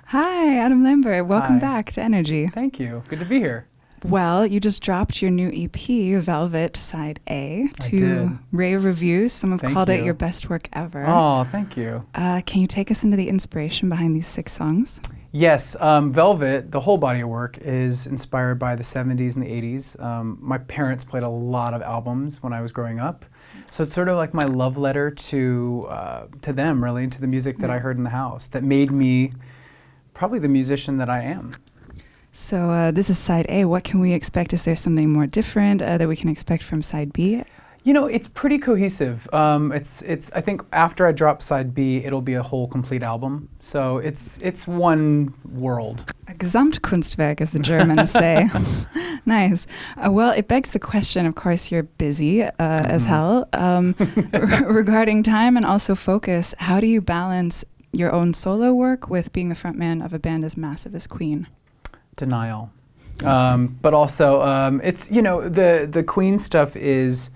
Hi, Adam Lambert. Welcome Hi. back to Energy. Thank you. Good to be here. Well, you just dropped your new EP, Velvet, Side A, I to did. rave reviews. Some have Thank called it you. your best work ever. Oh, thank you. Can you take us into the inspiration behind these 6 songs? Yes, Velvet, the whole body of work, is inspired by the 70s and the 80s. My parents played a lot of albums when I was growing up. So it's sort of like my love letter to them, really, to the music that I heard in the house that made me probably the musician that I am. So this is Side A. What can we expect? Is there something more different that we can expect from Side B? You know, it's pretty cohesive. It's. I think after I drop Side B, it'll be a whole complete album. So it's one world. A Gesamtkunstwerk, as the Germans say. Nice. Well, it begs the question, of course, you're busy as hell, regarding time and also focus. How do you balance your own solo work with being the frontman of a band as massive as Queen? Denial. But also, it's, you know, the Queen stuff is,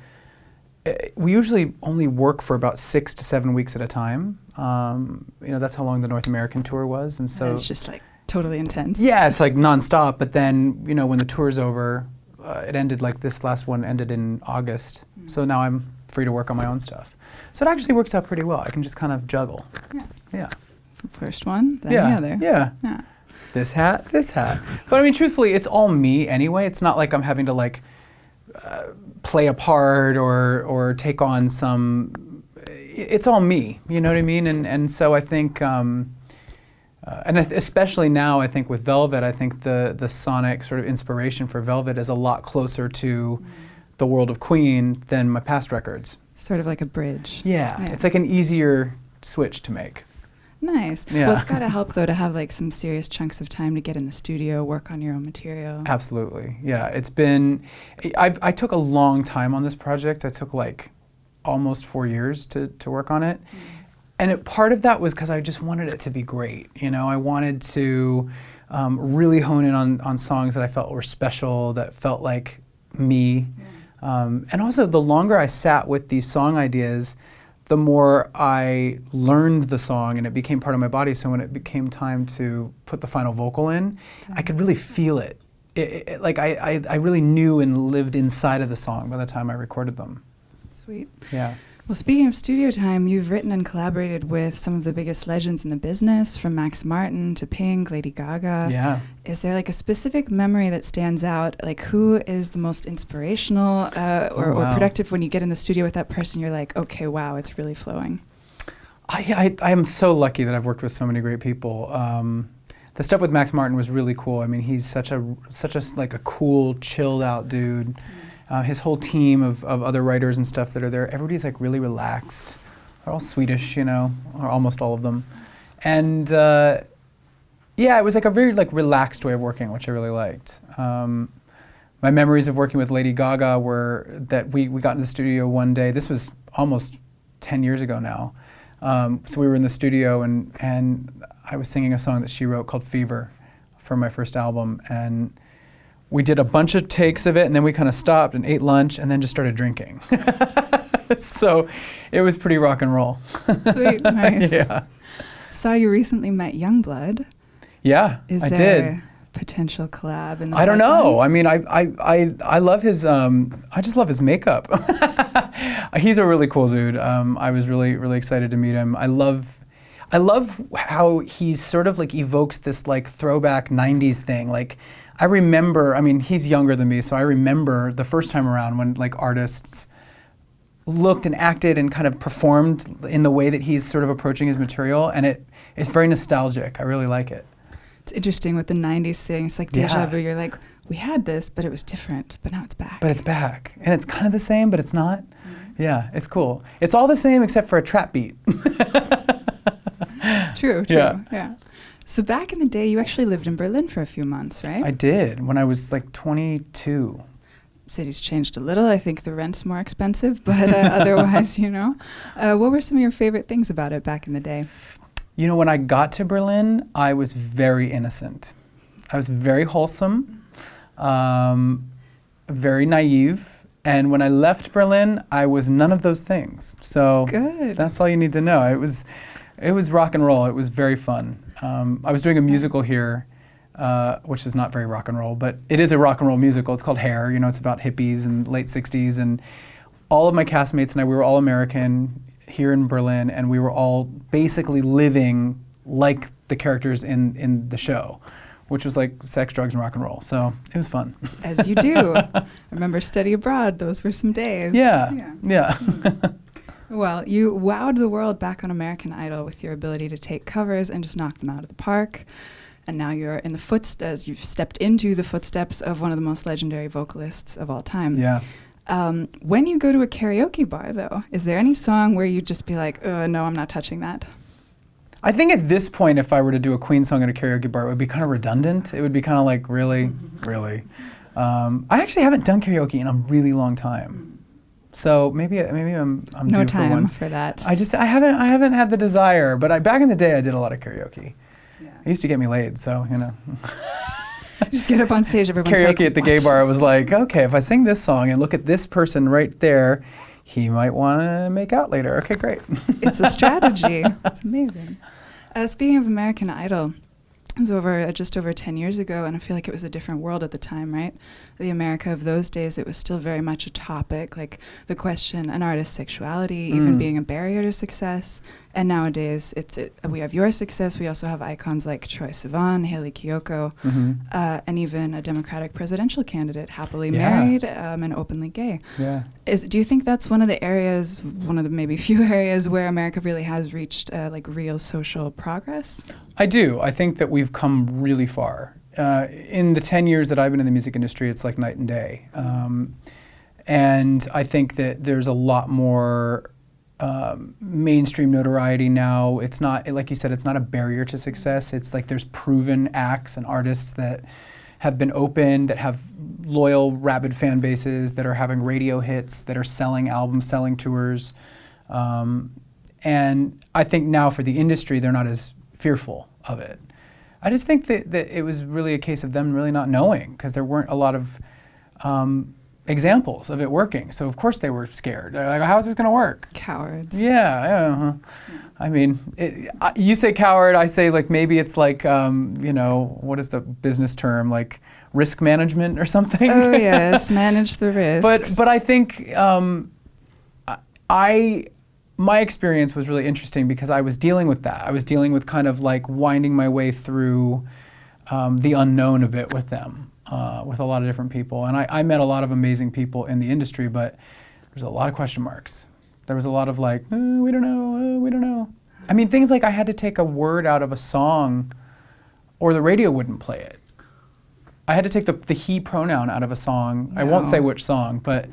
we usually only work for about 6 to 7 weeks at a time. You know, that's how long the North American tour was. And so it's just like totally intense. Yeah, it's like nonstop. But then, you know, when the tour's over, it ended, like this last one ended in August. So now I'm free to work on my own stuff. So it actually works out pretty well. I can just kind of juggle. Yeah. First one, then the other. Yeah. This hat. But I mean, truthfully, it's all me anyway. It's not like I'm having to like play a part or take on some. It's all me. You know what I mean? And so I think, and especially now, I think with Velvet, I think the sonic sort of inspiration for Velvet is a lot closer to the world of Queen than my past records. Sort of like a bridge. Yeah. It's like an easier switch to make. Nice. Yeah. Well, it's got to help, though, to have like some serious chunks of time to get in the studio, work on your own material. Absolutely. Yeah. It's been, I took a long time on this project. I took like almost 4 years to work on it. And part of that was because I just wanted it to be great. You know, I wanted to really hone in on songs that I felt were special, that felt like me. And also, the longer I sat with these song ideas, the more I learned the song and it became part of my body. So when it became time to put the final vocal in, I could really feel it. Like I really knew and lived inside of the song by the time I recorded them. Sweet. Yeah. Well, speaking of studio time, you've written and collaborated with some of the biggest legends in the business, from Max Martin to Pink, Lady Gaga. Yeah. Is there like a specific memory that stands out? Like, who is the most inspirational or productive when you get in the studio with that person? You're like, okay, wow, it's really flowing. I am so lucky that I've worked with so many great people. The stuff with Max Martin was really cool. I mean, he's such a like a cool, chilled out dude. His whole team of other writers and stuff that are there, everybody's like really relaxed. They're all Swedish, you know, or almost all of them. And yeah, it was like a very like relaxed way of working, which I really liked. My memories of working with Lady Gaga were that we got into the studio one day. This was almost 10 years ago now. So we were in the studio and I was singing a song that she wrote called Fever for my first album. And we did a bunch of takes of it, and then we kind of stopped and ate lunch, and then just started drinking. So it was pretty rock and roll. Sweet, nice. Yeah. Saw you recently met Youngblood. Yeah, Is I there did. Potential collab in the I don't pipeline? know. I mean, I love his. I just love his makeup. He's a really cool dude. I was really excited to meet him. I love how he sort of like evokes this like throwback '90s thing. Like, I remember, I mean, he's younger than me, so I remember the first time around when like artists looked and acted and kind of performed in the way that he's sort of approaching his material, and it's very nostalgic. I really like it. It's interesting with the 90s thing. It's like deja vu. You're like, we had this, but it was different, but now it's back. But it's back. And it's kind of the same, but it's not. Yeah, it's cool. It's all the same except for a trap beat. True. Yeah. So back in the day, you actually lived in Berlin for a few months, right? I did, when I was like 22. City's changed a little. I think the rent's more expensive, but otherwise, you know. What were some of your favorite things about it back in the day? You know, when I got to Berlin, I was very innocent. I was very wholesome, very naive. And when I left Berlin, I was none of those things. So Good. That's all you need to know. It was rock and roll. It was very fun. I was doing a musical here, which is not very rock and roll, but it is a rock and roll musical. It's called Hair. It's about hippies and late 60s. And all of my castmates and I, we were all American here in Berlin, and we were all basically living like the characters in the show, which was like sex, drugs, and rock and roll. So it was fun. As you do. Remember Study Abroad. Those were some days. Yeah. Well, you wowed the world back on American Idol with your ability to take covers and just knock them out of the park. And now you're in the footsteps, you've stepped into the footsteps of one of the most legendary vocalists of all time. Yeah. When you go to a karaoke bar, though, is there any song where you'd just be like, no, I'm not touching that? I think at this point, if I were to do a Queen song at a karaoke bar, it would be kind of redundant. It would be kind of like, really? I actually haven't done karaoke in a really long time. So maybe I'm no due for one. time for that. I haven't had the desire, but back in the day I did a lot of karaoke. Yeah. It used to get me laid, so Just get up on stage, everyone's karaoke like, at the gay "What?" bar, I was like, okay, if I sing this song and look at this person right there, he might want to make out later. Okay, great. It's a strategy. It's amazing. Speaking of American Idol, it was just over 10 years ago, and I feel like it was a different world at the time, right? The America of those days, it was still very much a topic, like the question, an artist's sexuality, even being a barrier to success. And nowadays, we have your success. We also have icons like Troye Sivan, Haley Kiyoko, and even a Democratic presidential candidate, happily married and openly gay. Yeah. Do you think that's one of the maybe few areas where America really has reached like real social progress? I do. I think that we've come really far. In the 10 years that I've been in the music industry, it's like night and day. And I think that there's a lot more mainstream notoriety now. It's not, like you said, it's not a barrier to success. It's like there's proven acts and artists that have been open, that have loyal, rabid fan bases, that are having radio hits, that are selling albums, selling tours. And I think now for the industry, they're not as fearful of it. I just think that it was really a case of them really not knowing, because there weren't a lot of examples of it working. So of course they were scared. They're like, how's this going to work? Cowards. Yeah. I mean, you say coward, I say like maybe it's like, what is the business term? Like risk management or something? Oh yes, manage the risks. But I think my experience was really interesting because I was dealing with that. I was dealing with kind of like winding my way through the unknown a bit with them, with a lot of different people. And I met a lot of amazing people in the industry, but there's a lot of question marks. There was a lot of like, we don't know. I mean, things like I had to take a word out of a song or the radio wouldn't play it. I had to take the he pronoun out of a song. No. I won't say which song, but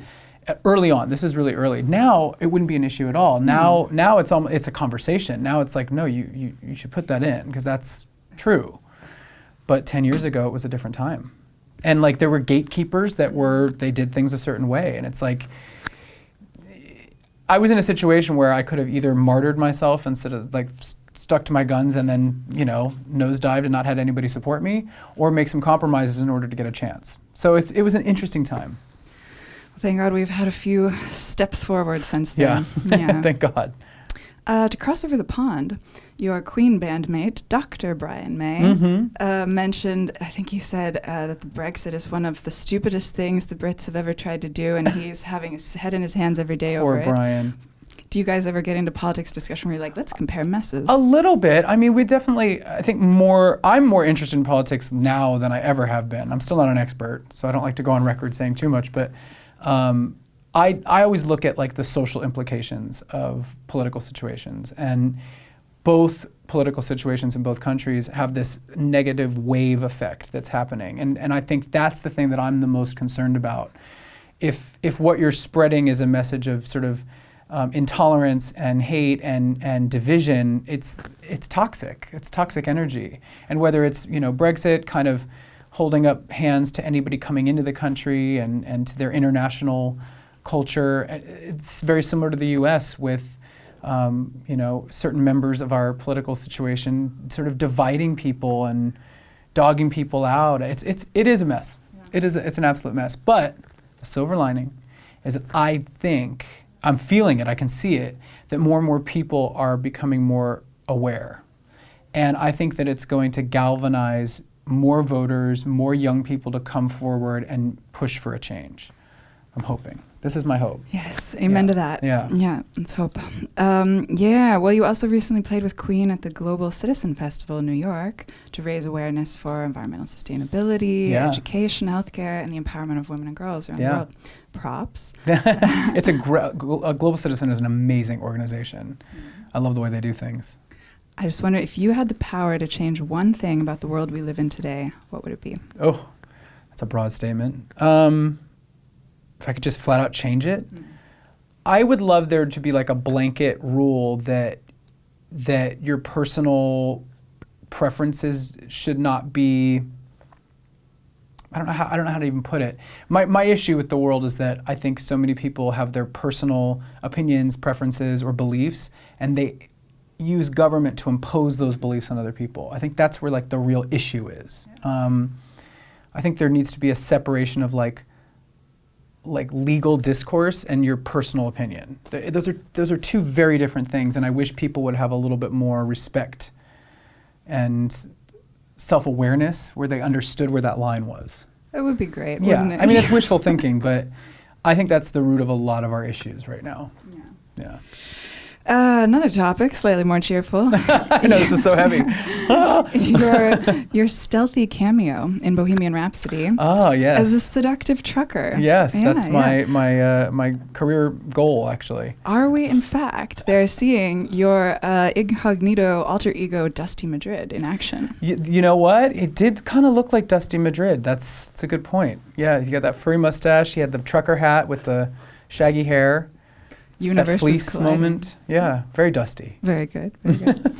early on, this is really early. Now it wouldn't be an issue at all. Now it's a conversation. Now it's like, no, you should put that in because that's true. But 10 years ago, it was a different time. And like there were gatekeepers they did things a certain way. And it's like, I was in a situation where I could have either martyred myself instead of like stuck to my guns and then, nosedived and not had anybody support me, or make some compromises in order to get a chance. So it was an interesting time. Thank God we've had a few steps forward since then. Yeah. Thank God. To cross over the pond, your Queen bandmate, Dr. Brian May, mentioned, I think he said that the Brexit is one of the stupidest things the Brits have ever tried to do, and he's having his head in his hands every day over it. Poor Brian. Do you guys ever get into politics discussion where you're like, let's compare messes? A little bit. I mean, I'm more interested in politics now than I ever have been. I'm still not an expert, so I don't like to go on record saying too much, but I always look at like the social implications of political situations, and both political situations in both countries have this negative wave effect that's happening, and I think that's the thing that I'm the most concerned about. If what you're spreading is a message of sort of intolerance and hate and division, it's toxic. It's toxic energy, and whether it's Brexit kind of holding up hands to anybody coming into the country and to their international culture. It's very similar to the U.S. with, certain members of our political situation sort of dividing people and dogging people out. It is a mess. Yeah. It's an absolute mess. But the silver lining is that I think, I'm feeling it, I can see it, that more and more people are becoming more aware. And I think that it's going to galvanize more voters, more young people to come forward and push for a change. I'm hoping. This is my hope. Yes, amen to that. Yeah. Yeah, let's hope. Yeah, well, you also recently played with Queen at the Global Citizen Festival in New York to raise awareness for environmental sustainability, education, healthcare, and the empowerment of women and girls around the world. Props. It's a Global Citizen is an amazing organization. I love the way they do things. I just wonder, if you had the power to change one thing about the world we live in today, what would it be? Oh, that's a broad statement. If I could just flat out change it, I would love there to be like a blanket rule that your personal preferences should not be. I don't know how to even put it. My issue with the world is that I think so many people have their personal opinions, preferences, or beliefs, and they use government to impose those beliefs on other people. I think that's where like the real issue is. I think there needs to be a separation of like legal discourse and your personal opinion. Those are two very different things, and I wish people would have a little bit more respect and self-awareness where they understood where that line was. That would be great, Yeah, wouldn't it? I mean, it's wishful thinking, but I think that's the root of a lot of our issues right now. Yeah. Another topic, slightly more cheerful. I know, this is so heavy. your stealthy cameo in Bohemian Rhapsody. Oh, yes. As a seductive trucker. Yes, that's my career goal, actually. Are we, in fact, there seeing your incognito alter ego Dusty Madrid in action? You know what? It did kind of look like Dusty Madrid. That's a good point. Yeah, he got that furry mustache. He had the trucker hat with the shaggy hair. That fleece moment. Yeah, very Dusty. Very good, very good.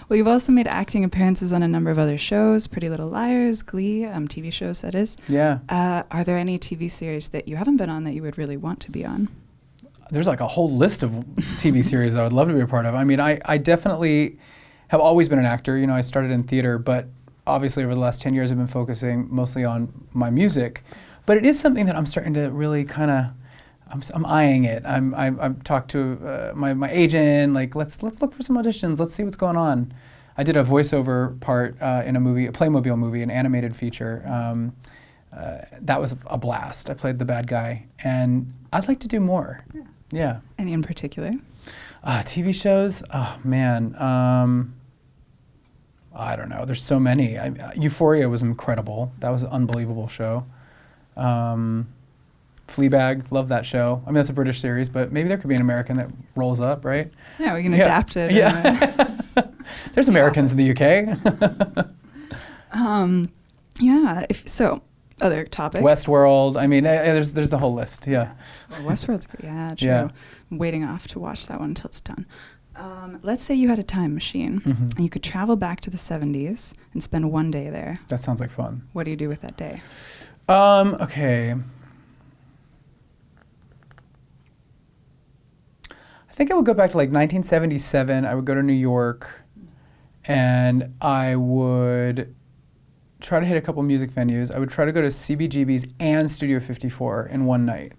Well, you've also made acting appearances on a number of other shows, Pretty Little Liars, Glee, TV shows, that is. Yeah. Are there any TV series that you haven't been on that you would really want to be on? There's like a whole list of TV series I would love to be a part of. I mean, I definitely have always been an actor. You know, I started in theater, but obviously over the last 10 years I've been focusing mostly on my music. But it is something that I'm starting to really kind of, I'm eyeing it. I've talked to my agent. Like, let's look for some auditions. Let's see what's going on. I did a voiceover part in a movie, a Playmobil movie, an animated feature. That was a blast. I played the bad guy, and I'd like to do more. Yeah. Any in particular? TV shows. Oh man. I don't know. There's so many. Euphoria was incredible. That was an unbelievable show. Fleabag, love that show. I mean, that's a British series, but maybe there could be an American that rolls up, right? Yeah, we can adapt it. Yeah. There's Americans in the UK. Yeah. So, other topic. Westworld. I mean, there's the whole list. Yeah. Well, Westworld's great. Yeah, true. Yeah. I'm waiting off to watch that one until it's done. Let's say you had a time machine and you could travel back to the 70s and spend one day there. That sounds like fun. What do you do with that day? Okay. I think I would go back to like 1977. I would go to New York, and I would try to hit a couple music venues. I would try to go to CBGB's and Studio 54 in one night.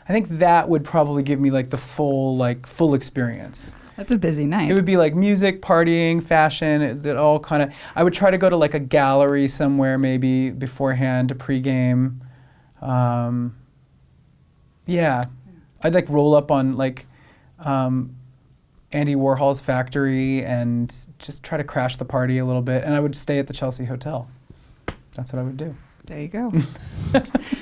I think that would probably give me like the full experience. That's a busy night. It would be like music, partying, fashion. It all kind of. I would try to go to like a gallery somewhere maybe beforehand to pregame. Yeah, I'd like roll up on like. Andy Warhol's factory and just try to crash the party a little bit, and I would stay at the Chelsea Hotel. That's what I would do. There you go.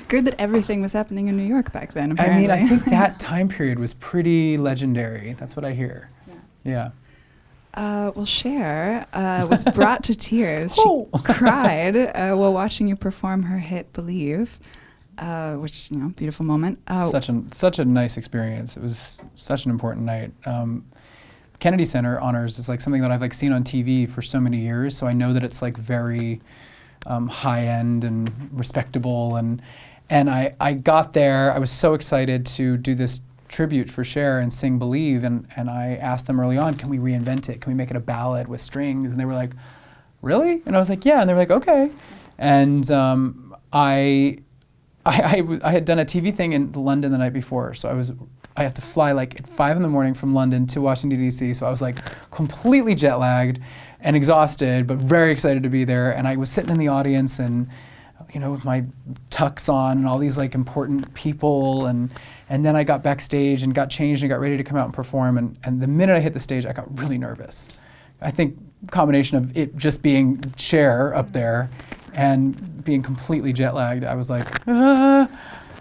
Good that everything was happening in New York back then, apparently. I mean, I think that time period was pretty legendary. That's what I hear. Yeah. Well, Cher was brought to tears. She cried while watching you perform her hit "Believe," which, beautiful moment. Such a nice experience. It was such an important night. Kennedy Center honors is like something that I've like seen on TV for so many years, so I know that it's like very high end and respectable. And I got there. I was so excited to do this tribute for Cher and sing "Believe," and I asked them early on, can we reinvent it? Can we make it a ballad with strings? And they were like, really? And I was like, yeah. And they were like, okay. And I I had done a TV thing in London the night before, so I have to fly like at 5 a.m. from London to Washington, D.C., so I was like completely jet lagged and exhausted, but very excited to be there. And I was sitting in the audience and, with my tux on and all these like important people, and then I got backstage and got changed and got ready to come out and perform, and the minute I hit the stage, I got really nervous. I think combination of it just being Cher up there and being completely jet lagged, I was like, ah.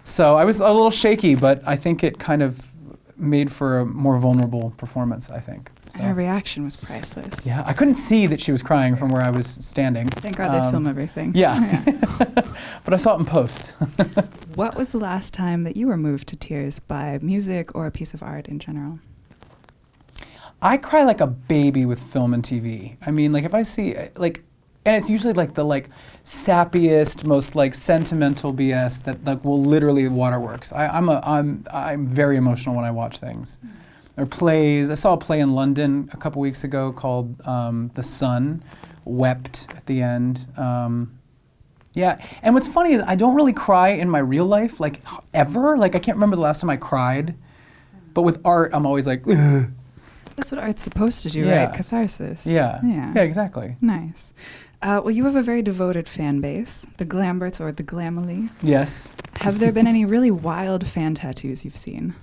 So I was a little shaky, but I think it kind of made for a more vulnerable performance, I think. So. And her reaction was priceless. Yeah, I couldn't see that she was crying from where I was standing. Thank God they film everything. Yeah. But I saw it in post. What was the last time that you were moved to tears by music or a piece of art in general? I cry like a baby with film and TV. I mean, like if I see, like, and it's usually like the like sappiest, most like sentimental BS that like will literally waterworks. I'm very emotional when I watch things. Or plays. I saw a play in London a couple weeks ago called The Sun, wept at the end. Yeah, and what's funny is I don't really cry in my real life, like ever. Like I can't remember the last time I cried. But with art, I'm always like, ugh. That's what art's supposed to do, Yeah. right? Catharsis. Yeah, exactly. Nice. Well, you have a very devoted fan base, the Lamberts or the Glamily. Yes. Have there been any really wild fan tattoos you've seen?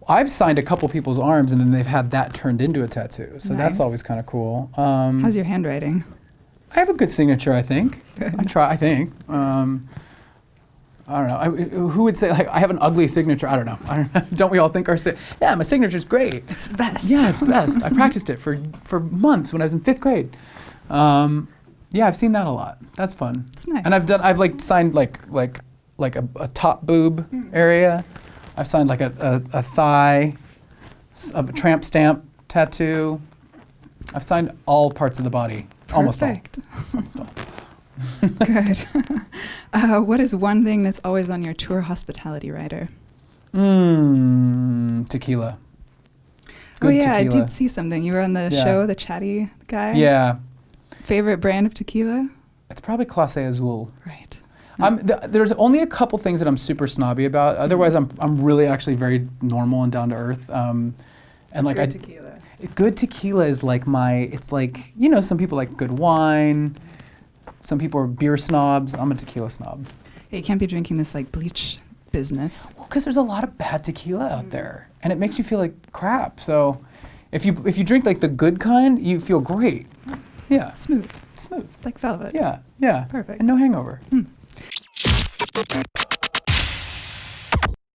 I've signed a couple people's arms, and then they've had that turned into a tattoo. So Nice. that's always kind of cool. How's your handwriting? I have a good signature, I think. Good. I think. I don't know. Who would say, like, I have an ugly signature? I don't know. Don't we all think yeah, my signature's great. It's the best. Yeah, it's the best. I practiced it for months when I was in 5th grade. Yeah, I've seen that a lot. That's fun. It's nice. And I've like signed like a top boob area. I've signed like a thigh of a tramp stamp tattoo. I've signed all parts of the body. Perfect. Almost all. Good. What is one thing that's always on your tour hospitality rider? Tequila. Good tequila. I Tequila. did see something. You were on the show, the chatty guy? Yeah. Favorite brand of tequila? It's probably Clase Azul. Right. There's only a couple things that I'm super snobby about. Otherwise, I'm really actually very normal and down to earth. And like Good tequila. Good tequila is like it's like, some people like good wine. Some people are beer snobs. I'm a tequila snob. Yeah, you can't be drinking this like bleach business. Well, because there's a lot of bad tequila out there, and it makes you feel like crap. So, if you drink like the good kind, you feel great. Yeah. Smooth. Smooth. Like velvet. Yeah. Perfect. And no hangover.